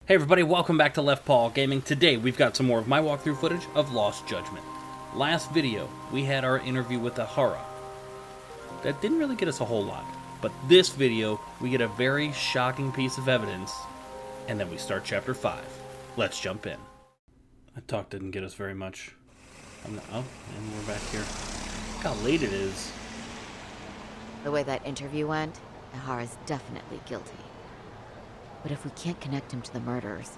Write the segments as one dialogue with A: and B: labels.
A: Hey everybody, welcome back to LeftPawGaming. Today we've got some more of my walkthrough footage of Lost Judgment. Last video, we had our interview with Ehara. That didn't really get us a whole lot, but this video, we get a very shocking piece of evidence, and then we start Chapter 5. Let's jump in. That talk didn't get us very much. Oh, and we're back here. Look how late it is.
B: The way that interview went, Ehara's definitely guilty. But if we can't connect him to the murders,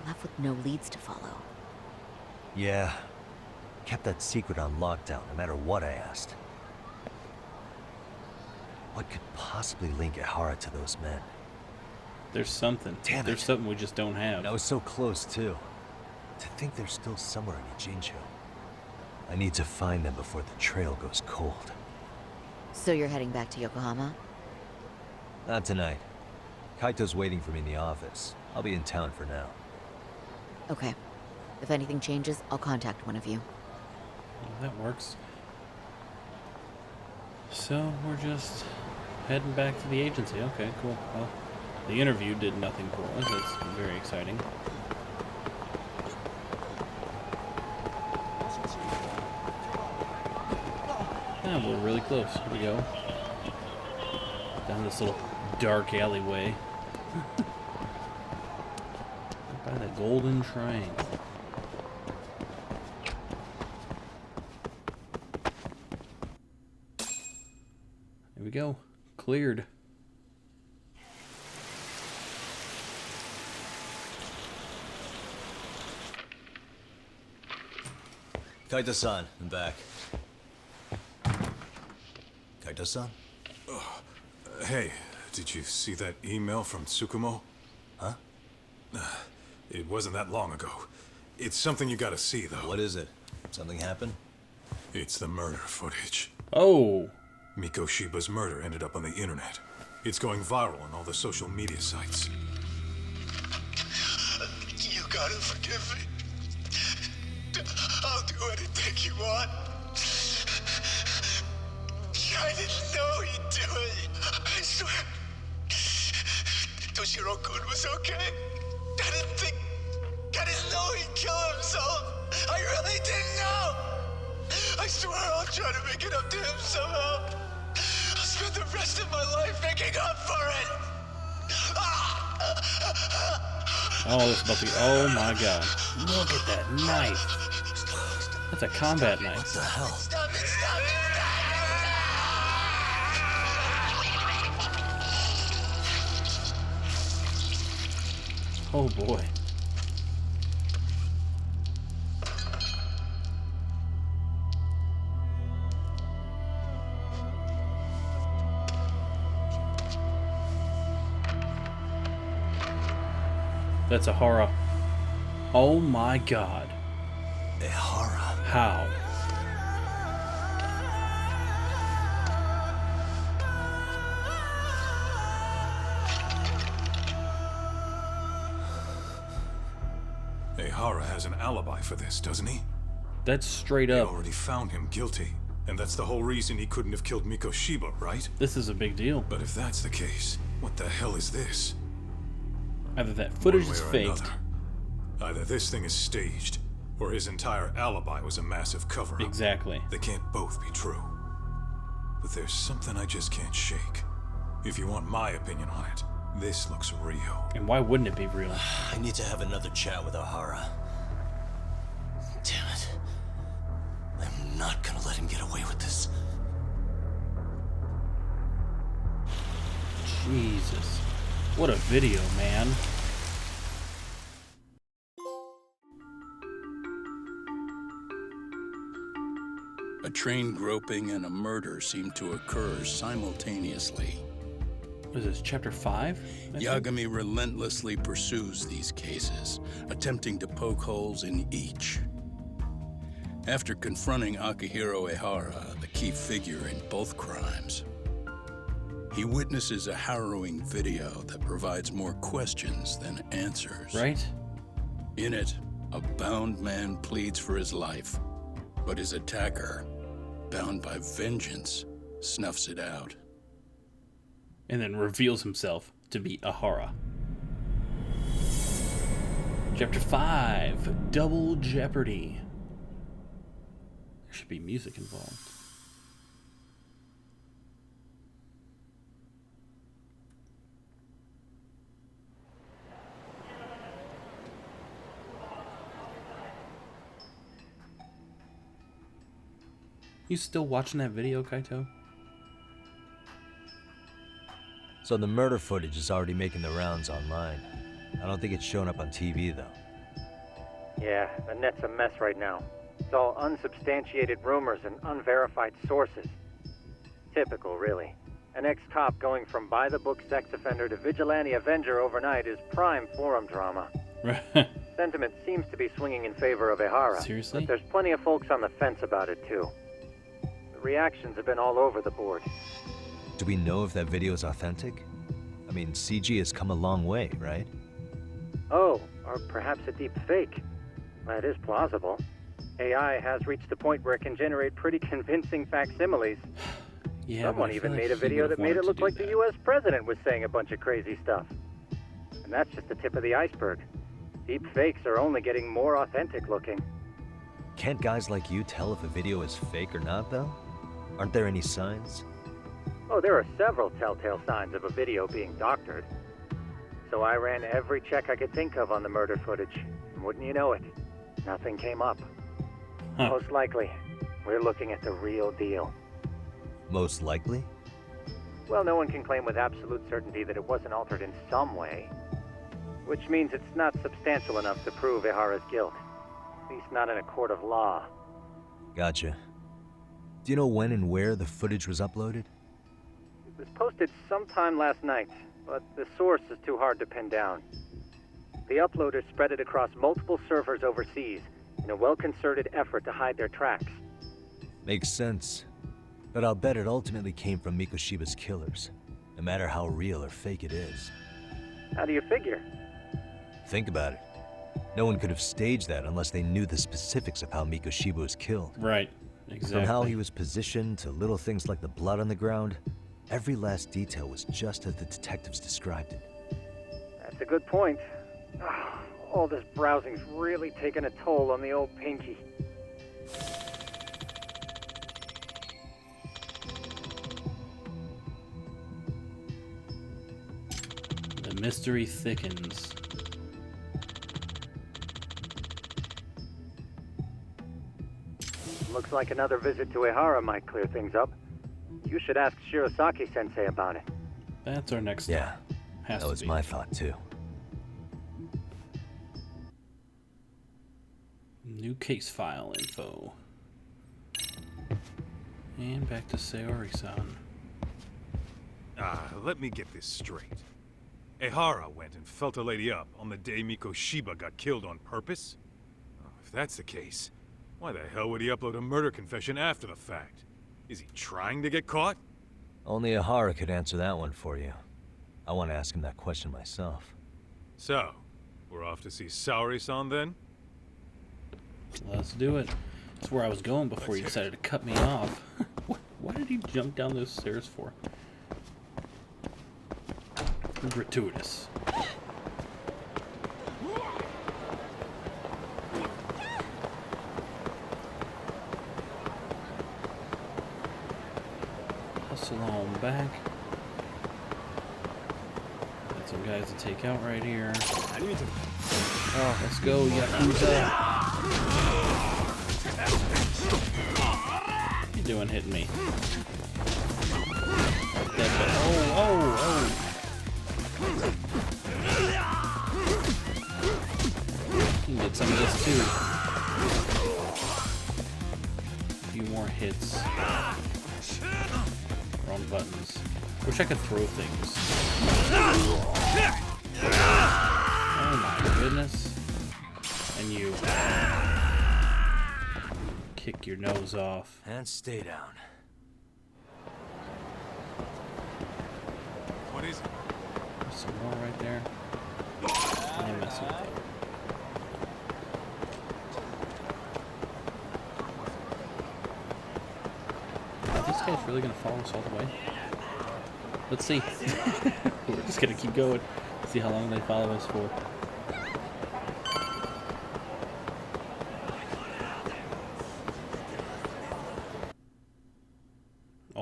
B: we're left with no leads to follow.
C: Yeah. Kept that secret on lockdown, no matter what I asked. What could possibly link Ehara to those men?
A: There's something.
C: Damn it.
A: There's something we just don't have.
C: And I was so close, too. To think they're still somewhere in Ijincho. I need to find them before the trail goes cold.
B: So you're heading back to Yokohama?
C: Not tonight. Kaito's waiting for me in the office. I'll be in town for now.
B: Okay. If anything changes, I'll contact one of you.
A: That works. So, we're just heading back to the agency. Okay, cool. Well, the interview did nothing for us. That's very exciting. And we're really close. Here we go. Down this little dark alleyway. By the golden triangle. There we go. Cleared.
C: Kaito-san, I'm back. Kaito-san?
D: Hey, did you see that email from Tsukumo?
C: Huh?
D: It wasn't that long ago. It's something you gotta see, though.
C: What is it? Something happened?
D: It's the murder footage.
A: Oh!
D: Mikushiba's murder ended up on the internet. It's going viral on all the social media sites.
E: You gotta forgive me. I'll do anything you want. I didn't know he'd do it. I swear. Toshiro-kun was okay. I didn't know he'd kill himself. I really didn't know. I swear I'll try to make it up to him somehow. I'll spend the rest of my life making up for it.
A: Oh, this must be. Oh my god. Look at that knife. That's a combat knife.
C: What the hell?
E: Stop it, stop it,
A: Oh boy. That's Ehara. Oh my god.
C: Ehara.
A: How?
D: Ehara has an alibi for this, doesn't he?
A: That's straight
D: They
A: up.
D: already found him guilty. And that's the whole reason he couldn't have killed Mikushiba, right?
A: This is a big deal.
D: But if that's the case, what the hell is this?
A: Either that footage
D: One way
A: is
D: or
A: faked.
D: another. Either this thing is staged, or his entire alibi was a massive cover-up.
A: Exactly.
D: They can't both be true. But there's something I just can't shake. If you want my opinion on it, this looks real.
A: And why wouldn't it be real?
C: I need to have another chat with Ehara. Damn it. I'm not gonna let him get away with this.
A: Jesus. What a video, man.
F: A train groping and a murder seem to occur simultaneously.
A: What is this, chapter 5?
F: Yagami relentlessly pursues these cases, attempting to poke holes in each. After confronting Akihiro Ehara, the key figure in both crimes, he witnesses a harrowing video that provides more questions than answers.
A: Right?
F: In it, a bound man pleads for his life, but his attacker, bound by vengeance, snuffs it out.
A: and then reveals himself to be Ehara. Chapter 5, Double Jeopardy. There should be music involved. You still watching that video, Kaito?
G: So the murder footage is already making the rounds online. I don't think it's showing up on TV, though.
H: Yeah, the net's a mess right now. It's all unsubstantiated rumors and unverified sources. Typical, really. An ex-cop going from by-the-book sex offender to vigilante avenger overnight is prime forum drama. Sentiment seems to be swinging in favor of Ehara.
A: Seriously?
H: But there's plenty of folks on the fence about it, too. The reactions have been all over the board.
G: Do we know if that video is authentic? I mean, CG has come a long way, right?
H: Oh, or perhaps a deep fake. That is plausible. AI has reached a point where it can generate pretty convincing facsimiles.
A: Yeah,
H: Someone even made a video that made it look like the US president was saying a bunch of crazy stuff. And that's just the tip of the iceberg. Deep fakes are only getting more authentic looking.
G: Can't guys like you tell if a video is fake or not, though? Aren't there any signs?
H: Oh, there are several telltale signs of a video being doctored. So I ran every check I could think of on the murder footage. And wouldn't you know it, nothing came up. Most likely, we're looking at the real deal.
G: Most likely?
H: Well, no one can claim with absolute certainty that it wasn't altered in some way. Which means it's not substantial enough to prove Ehara's guilt. At least not in a court of law.
G: Gotcha. Do you know when and where the footage was uploaded?
H: It was posted sometime last night, but the source is too hard to pin down. The uploaders spread it across multiple servers overseas in a well-concerted effort to hide their tracks.
G: Makes sense. But I'll bet it ultimately came from Mikushiba's killers, no matter how real or fake it is.
H: How do you figure?
G: Think about it. No one could have staged that unless they knew the specifics of how Mikushiba was killed.
A: Right, exactly.
G: From how he was positioned to little things like the blood on the ground, every last detail was just as the detectives described it.
H: That's a good point. All this browsing's really taken a toll on the old pinky.
A: The mystery thickens.
H: Looks like another visit to Ehara might clear things up. You should ask Shirosaki-sensei about it.
A: That's our next
G: Yeah,
A: stop. Has
G: that
A: to
G: was
A: be.
G: my thought too.
A: New case file info. And back to Sayori-san.
D: Let me get this straight. Ehara went and felt a lady up on the day Mikushiba got killed on purpose? If that's the case, why the hell would he upload a murder confession after the fact? Is he trying to get caught?
G: Only Ehara could answer that one for you. I want to ask him that question myself.
D: So, we're off to see Saori-san then?
A: Let's do it. That's where I was going before you decided to cut me off. Why did he jump down those stairs for? Gratuitous. Hustle on back. Got some guys to take out right here. Oh, let's go, Yakuza. What you doing hitting me? Oh. You can get some of this too. A few more hits. Wrong buttons. Wish I could throw things. Oh my goodness. And you kick your nose off.
G: And stay down.
D: What is it?
A: There's some more right there. I'm messing with it. Are these guys really gonna follow us all the way? Let's see. We're just gonna keep going. See how long they follow us for.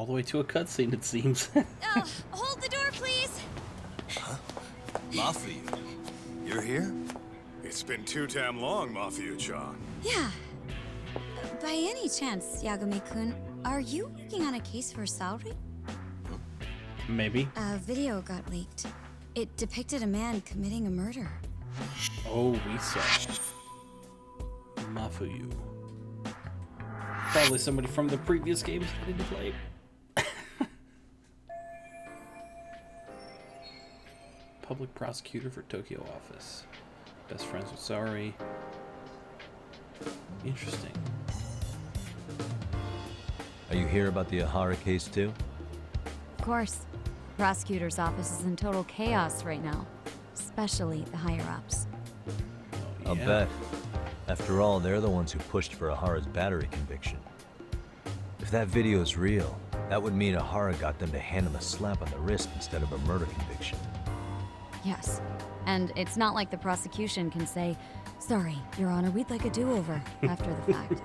A: All the way to a cutscene, it seems.
I: Oh, hold the door, please.
C: Mafia, you're here?
D: It's been too damn long, Mafia-chan.
I: Yeah. By any chance, Yagami-kun, are you working on a case for Saori?
A: Maybe.
I: A video got leaked. It depicted a man committing a murder.
A: Oh, we saw. Mafuyu. Probably somebody from the previous games I didn't play. Public prosecutor for Tokyo office. Best friends with Saori. Interesting.
G: Are you here about the Ehara case too?
J: Of course. Prosecutor's office is in total chaos right now, especially the higher-ups.
G: I'll bet. After all, they're the ones who pushed for Ehara's battery conviction. If that video is real, that would mean Ehara got them to hand him a slap on the wrist instead of a murder conviction.
J: Yes. And it's not like the prosecution can say, "Sorry, Your Honor, we'd like a do-over," after the fact.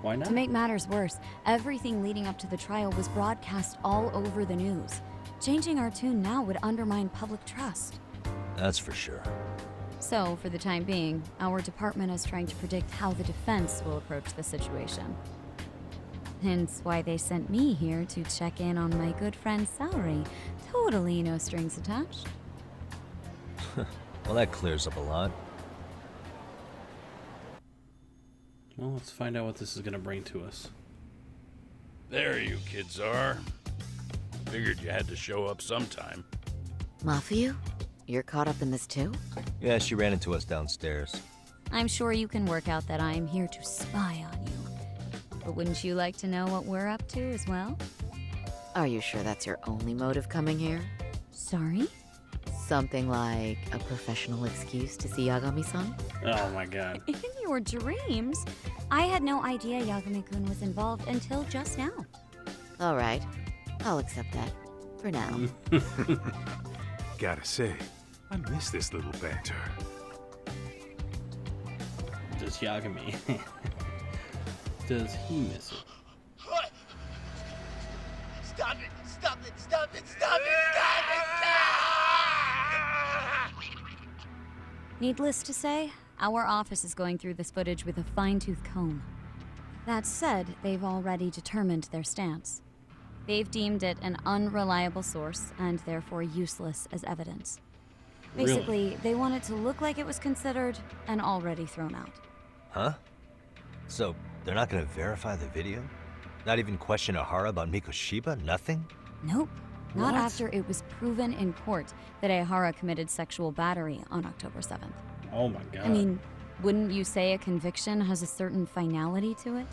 A: Why not?
J: To make matters worse, everything leading up to the trial was broadcast all over the news. Changing our tune now would undermine public trust.
G: That's for sure.
J: So, for the time being, our department is trying to predict how the defense will approach the situation. Hence why they sent me here to check in on my good friend Saori. Totally no strings attached.
G: Well, that clears up a lot.
A: Well, let's find out what this is going to bring to us.
F: There you kids are. Figured you had to show up sometime.
B: Mafuyu? You're caught up in this too?
G: Yeah, she ran into us downstairs.
J: I'm sure you can work out that I'm here to spy on you. But wouldn't you like to know what we're up to as well?
B: Are you sure that's your only motive coming here?
J: Sorry?
B: Something like a professional excuse to see Yagami-san?
A: Oh my god.
J: In your dreams? I had no idea Yagami-kun was involved until just now.
B: All right. I'll accept that. For now.
D: Gotta say, I miss this little banter.
A: Does Yagami? Does he miss it?
E: What? Stop it! Stop it! Stop it! Stop it! Stop it!
J: Needless to say, our office is going through this footage with a fine-tooth comb. That said, they've already determined their stance. They've deemed it an unreliable source and therefore useless as evidence. Basically,
A: Really?
J: they want it to look like it was considered and already thrown out.
G: Huh? So, they're not gonna verify the video? Not even question Ehara about Mikushiba? Nothing?
J: Nope. Not
A: What?
J: after it was proven in court that Ehara committed sexual battery on October 7th.
A: Oh my god.
J: I mean, wouldn't you say a conviction has a certain finality to it?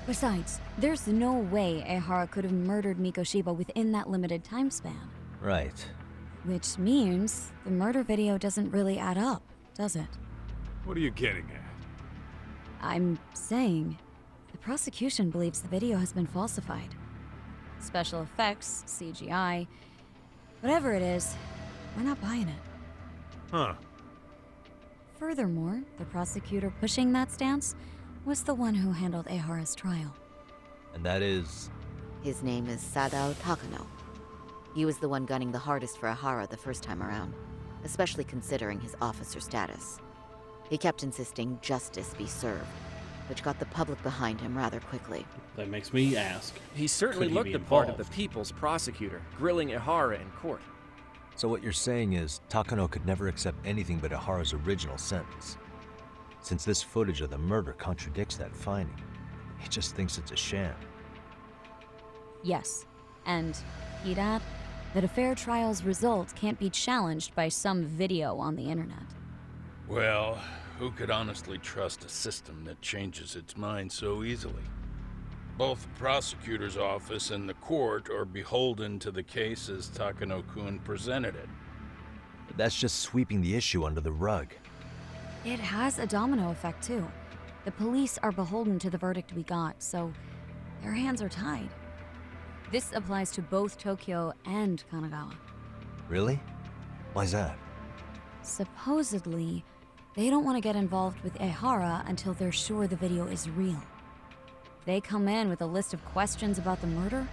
J: Besides, there's no way Ehara could have murdered Mikushiba within that limited time span.
G: Right.
J: Which means the murder video doesn't really add up, does it?
D: What are you getting at?
J: I'm saying the prosecution believes the video has been falsified. Special effects, CGI, whatever it is, we're not buying it.
D: Huh.
J: Furthermore, the prosecutor pushing that stance was the one who handled Ehara's trial.
G: And that is...
B: His name is Sadao Takano. He was the one gunning the hardest for Ehara the first time around, especially considering his officer status. He kept insisting justice be served, which got the public behind him rather quickly.
A: That makes me ask.
K: He certainly
A: could he
K: looked
A: be
K: the part of the
A: involved?
K: people's prosecutor, grilling Ehara in court.
G: So what you're saying is, Takano could never accept anything but Ehara's original sentence. Since this footage of the murder contradicts that finding, he just thinks it's a sham.
J: Yes, and he'd add that a fair trial's result can't be challenged by some video on the internet.
F: Well, who could honestly trust a system that changes its mind so easily? Both the prosecutor's office and the court are beholden to the case as Takano-kun presented it.
G: But that's just sweeping the issue under the rug.
J: It has a domino effect, too. The police are beholden to the verdict we got, so their hands are tied. This applies to both Tokyo and Kanagawa.
G: Really? Why's that?
J: Supposedly, they don't want to get involved with Ehara until they're sure the video is real. They come in with a list of questions about the murder,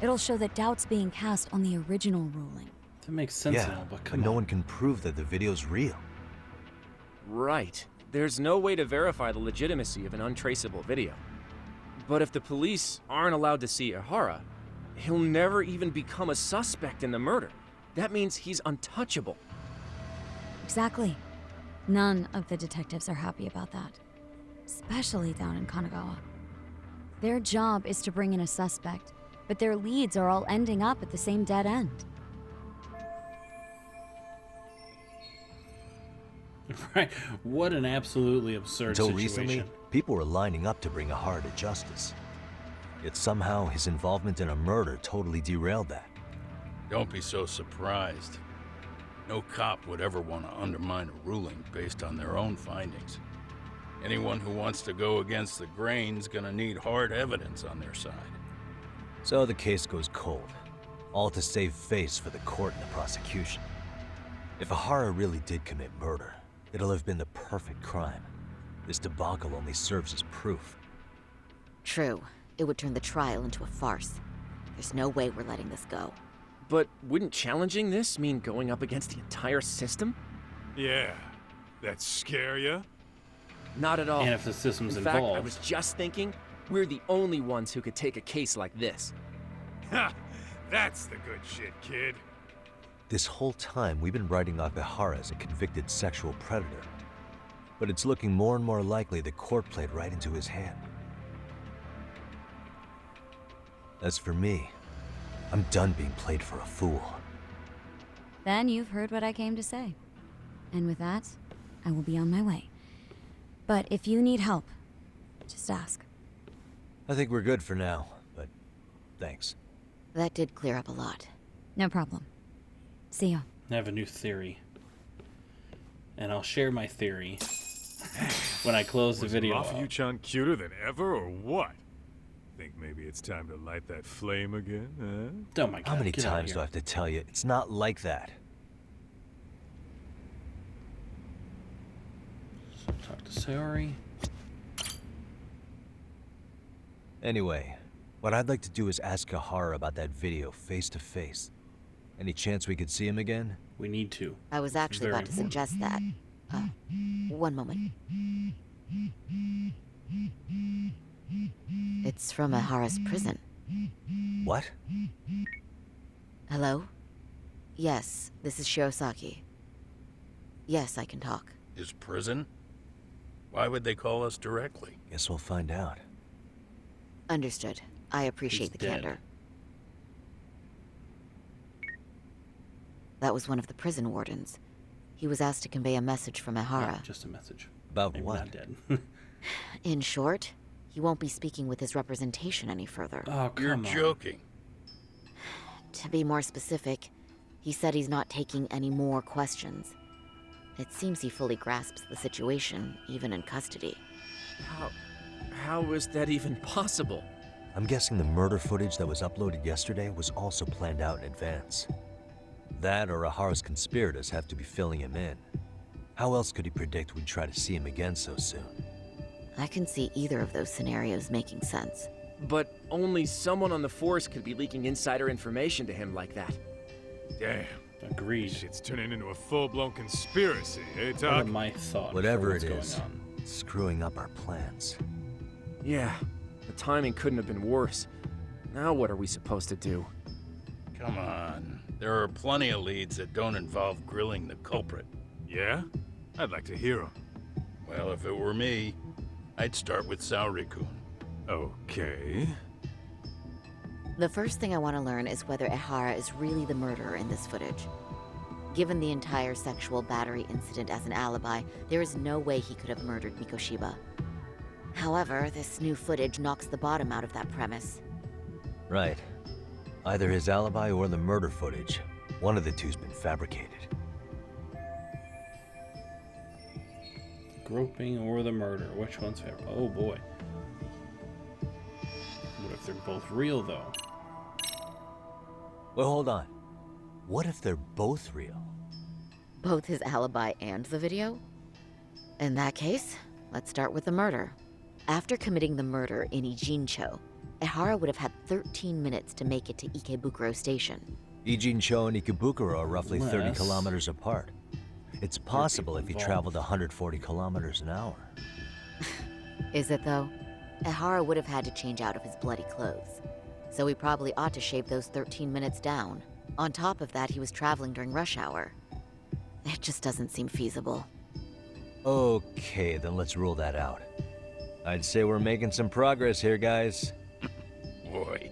J: It'll show that doubt's being cast on the original ruling.
A: That makes sense
G: Yeah,
A: now, but
G: but
A: come
G: no
A: on.
G: one can prove that the video's real.
K: Right. There's no way to verify the legitimacy of an untraceable video. But if the police aren't allowed to see Ehara, he'll never even become a suspect in the murder. That means he's untouchable.
J: Exactly. None of the detectives are happy about that. Especially down in Kanagawa. Their job is to bring in a suspect, but their leads are all ending up at the same dead end.
A: Right. What an absolutely absurd
G: Until
A: situation.
G: recently, people were lining up to bring Ehara to justice. Yet somehow his involvement in a murder totally derailed that.
F: Don't be so surprised. No cop would ever want to undermine a ruling based on their own findings. Anyone who wants to go against the grain's gonna need hard evidence on their side.
G: So the case goes cold, all to save face for the court and the prosecution. If Ehara really did commit murder, it'll have been the perfect crime. This debacle only serves as proof.
B: True. It would turn the trial into a farce. There's no way we're letting this go.
K: But wouldn't challenging this mean going up against the entire system?
D: Yeah. That scare ya?
K: Not at all.
A: And if the system's
K: In fact,
A: involved.
K: I was just thinking, we're the only ones who could take a case like this.
D: Ha! That's the good shit, kid.
G: This whole time, we've been writing off Ehara as a convicted sexual predator. But it's looking more and more likely the court played right into his hand. As for me, I'm done being played for a fool.
J: Then you've heard what I came to say. And with that, I will be on my way. But if you need help, just ask.
G: I think we're good for now, but thanks.
B: That did clear up a lot.
J: No problem. See ya.
A: I have a new theory. And I'll share my theory when I close the video out.
D: Mafuyu-chan cuter than ever, or what? Think maybe it's time to light that flame again, huh?
A: Oh my god.
G: How many
A: get out of
G: times do I
A: here.
G: have to tell you? It's not like that.
A: Talk to Sayori.
G: Anyway, what I'd like to do is ask Ehara about that video face to face. Any chance we could see him again?
A: We need to.
B: I was actually
A: Very
B: about to suggest that. One moment. It's from Ehara's prison.
G: What?
B: Hello? Yes, this is Shirosaki. Yes, I can talk.
F: His prison? Why would they call us directly?
G: Guess we'll find out.
B: Understood. I appreciate
A: He's
B: the
A: dead.
B: candor. That was one of the prison wardens. He was asked to convey a message from Ehara.
A: Yeah, just a message.
G: About
A: Maybe
G: what?
A: not dead.
B: In short, he won't be speaking with his representation any further.
A: Oh,
F: You're
A: come on.
F: joking.
B: To be more specific, he said he's not taking any more questions. It seems he fully grasps the situation, even in custody.
K: How is that even possible?
G: I'm guessing the murder footage that was uploaded yesterday was also planned out in advance. That or Ehara's conspirators have to be filling him in. How else could he predict we'd try to see him again so soon?
B: I can see either of those scenarios making sense.
K: But only someone on the force could be leaking insider information to him like that.
D: Damn.
A: Agreed.
D: Shit's turning into a full-blown conspiracy, eh,
A: What
D: Doc?
A: am my thought?
G: Whatever
A: for
G: it
A: what's
G: is,
A: going on?
G: it's screwing up our plans.
K: Yeah, the timing couldn't have been worse. Now what are we supposed to do?
F: Come on. There are plenty of leads that don't involve grilling the culprit.
D: Yeah? I'd like to hear him.
F: Well, if it were me, I'd start with Saori-kun.
D: Okay.
B: The first thing I want to learn is whether Ehara is really the murderer in this footage. Given the entire sexual battery incident as an alibi, there is no way he could have murdered Mikushiba. However, this new footage knocks the bottom out of that premise.
G: Right. Either his alibi or the murder footage. One of the two's been fabricated.
A: Groping or the murder? Which one's favorite? Oh boy. What if they're both real though?
G: Well, hold on. What if they're both real?
B: Both his alibi and the video? In that case, let's start with the murder. After committing the murder in Ijincho, Ehara would have had 13 minutes to make it to Ikebukuro Station.
G: Ijincho and Ikebukuro are roughly 30
A: Less.
G: kilometers apart. It's possible if he traveled 140 kilometers an hour.
B: Is it though? Ehara would have had to change out of his bloody clothes. So he probably ought to shave those 13 minutes down. On top of that, he was traveling during rush hour. It just doesn't seem feasible.
G: Okay, then let's rule that out. I'd say we're making some progress here, guys.
F: Boy,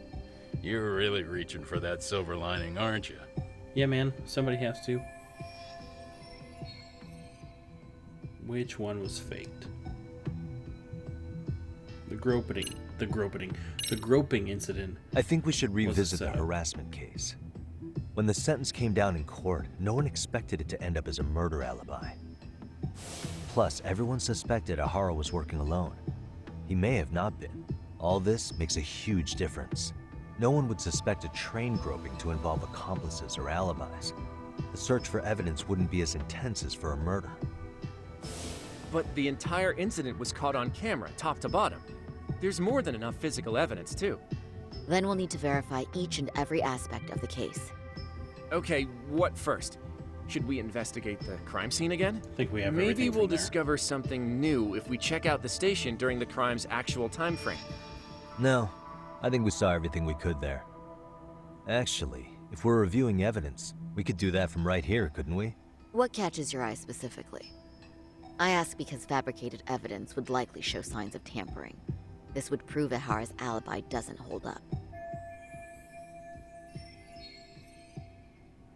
F: you're really reaching for that silver lining, aren't you?
A: Yeah, man. Somebody has to. Which one was faked? The groping incident.
G: I think we should revisit the
A: setup.
G: harassment case. When the sentence came down in court, no one expected it to end up as a murder alibi. Plus, everyone suspected Ehara was working alone. He may have not been. All this makes a huge difference. No one would suspect a train groping to involve accomplices or alibis. The search for evidence wouldn't be as intense as for a murder.
K: But the entire incident was caught on camera, top to bottom. There's more than enough physical evidence, too.
B: Then we'll need to verify each and every aspect of the case.
K: Okay, what first? Should we investigate the crime scene again?
A: I think we have
K: Maybe
A: everything
K: we'll
A: from there.
K: discover something new if we check out the station during the crime's actual time frame.
G: No, I think we saw everything we could there. Actually, if we're reviewing evidence, we could do that from right here, couldn't we?
B: What catches your eye specifically? I ask because fabricated evidence would likely show signs of tampering. This would prove Ehara's alibi doesn't hold up.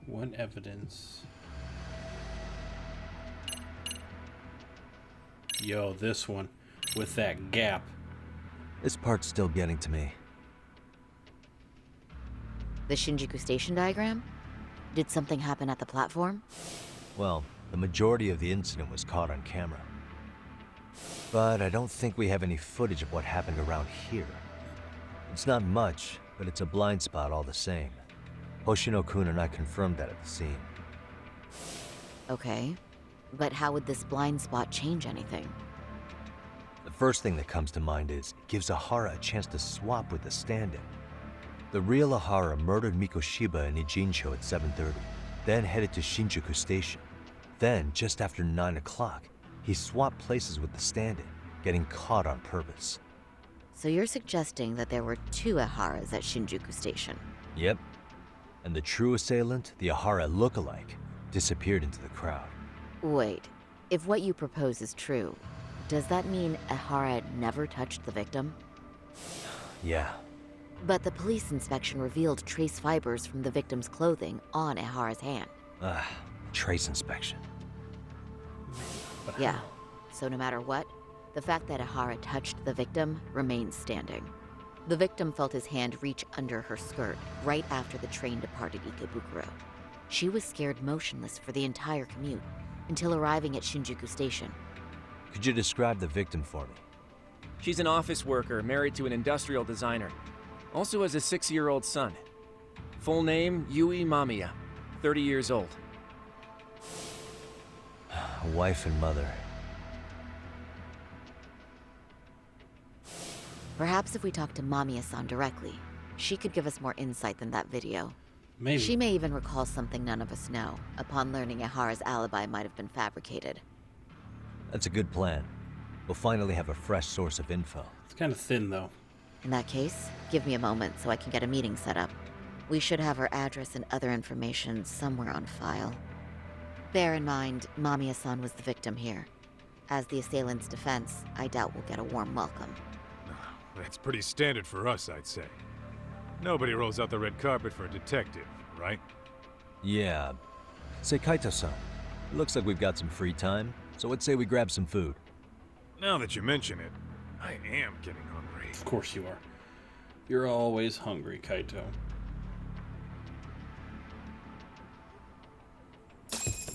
A: What evidence? Yo, this one. With that gap.
G: This part's still getting to me.
B: The Shinjuku Station diagram? Did something happen at the platform?
G: Well, the majority of the incident was caught on camera. But I don't think we have any footage of what happened around here. It's not much, but it's a blind spot all the same. Hoshino-kun and I confirmed that at the scene.
B: Okay. But how would this blind spot change anything?
G: The first thing that comes to mind is it gives Ehara a chance to swap with the stand-in. The real Ehara murdered Mikushiba and Ijincho at 7:30, then headed to Shinjuku Station. Then, just after 9 o'clock, he swapped places with the stand-in, getting caught on purpose.
B: So you're suggesting that there were two Eharas at Shinjuku Station?
G: Yep. And the true assailant, the Ehara lookalike, disappeared into the crowd.
B: Wait, if what you propose is true, does that mean Ehara never touched the victim?
G: Yeah.
B: But the police inspection revealed trace fibers from the victim's clothing on Ehara's hand.
G: Trace inspection.
B: Yeah, so no matter what, the fact that Ehara touched the victim remains standing. The victim felt his hand reach under her skirt right after the train departed Ikebukuro. She was scared motionless for the entire commute, until arriving at Shinjuku Station.
G: Could you describe the victim for me?
K: She's an office worker married to an industrial designer. Also has a 6-year-old son. Full name, Yui Mamiya, 30 years old.
G: A wife and mother.
B: Perhaps if we talk to Mamiya-san directly, she could give us more insight than that video.
A: Maybe.
B: She may even recall something none of us know, upon learning Ehara's alibi might have been fabricated.
G: That's a good plan. We'll finally have a fresh source of info.
A: It's kind of thin, though.
B: In that case, give me a moment so I can get a meeting set up. We should have her address and other information somewhere on file. Bear in mind, Mamiya-san was the victim here. As the assailant's defense, I doubt we'll get a warm welcome.
D: That's pretty standard for us, I'd say. Nobody rolls out the red carpet for a detective, right?
G: Yeah. Say, Kaito-san, it looks like we've got some free time, so let's say we grab some food.
D: Now that you mention it, I am getting hungry.
A: Of course you are. You're always hungry, Kaito.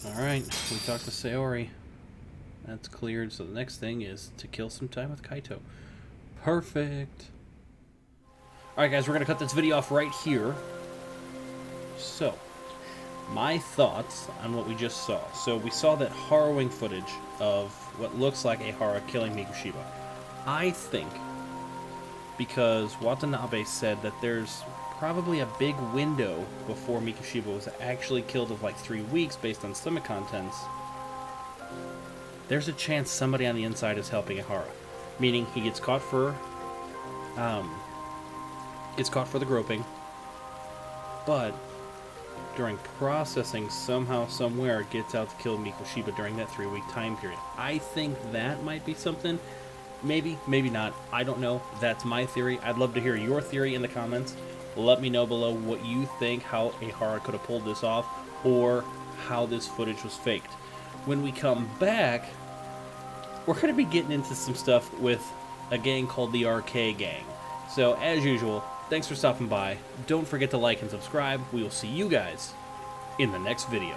A: Alright, we talked to Sayori. That's cleared, so the next thing is to kill some time with Kaito. Perfect. Alright guys, we're going to cut this video off right here. So, my thoughts on what we just saw. So we saw that harrowing footage of what looks like Ehara killing Mikushiba. I think because Watanabe said that there's probably a big window before Mikushiba was actually killed of like 3 weeks based on stomach contents. There's a chance somebody on the inside is helping Ehara, meaning he gets caught for the groping, but during processing, somehow, somewhere, gets out to kill Mikushiba during that 3-week time period. I think that might be something. Maybe, maybe not. I don't know. That's my theory. I'd love to hear your theory in the comments. Let me know below what you think, how Ehara could have pulled this off, or how this footage was faked. When we come back, we're going to be getting into some stuff with a gang called the RK Gang. So, as usual, thanks for stopping by. Don't forget to like and subscribe. We will see you guys in the next video.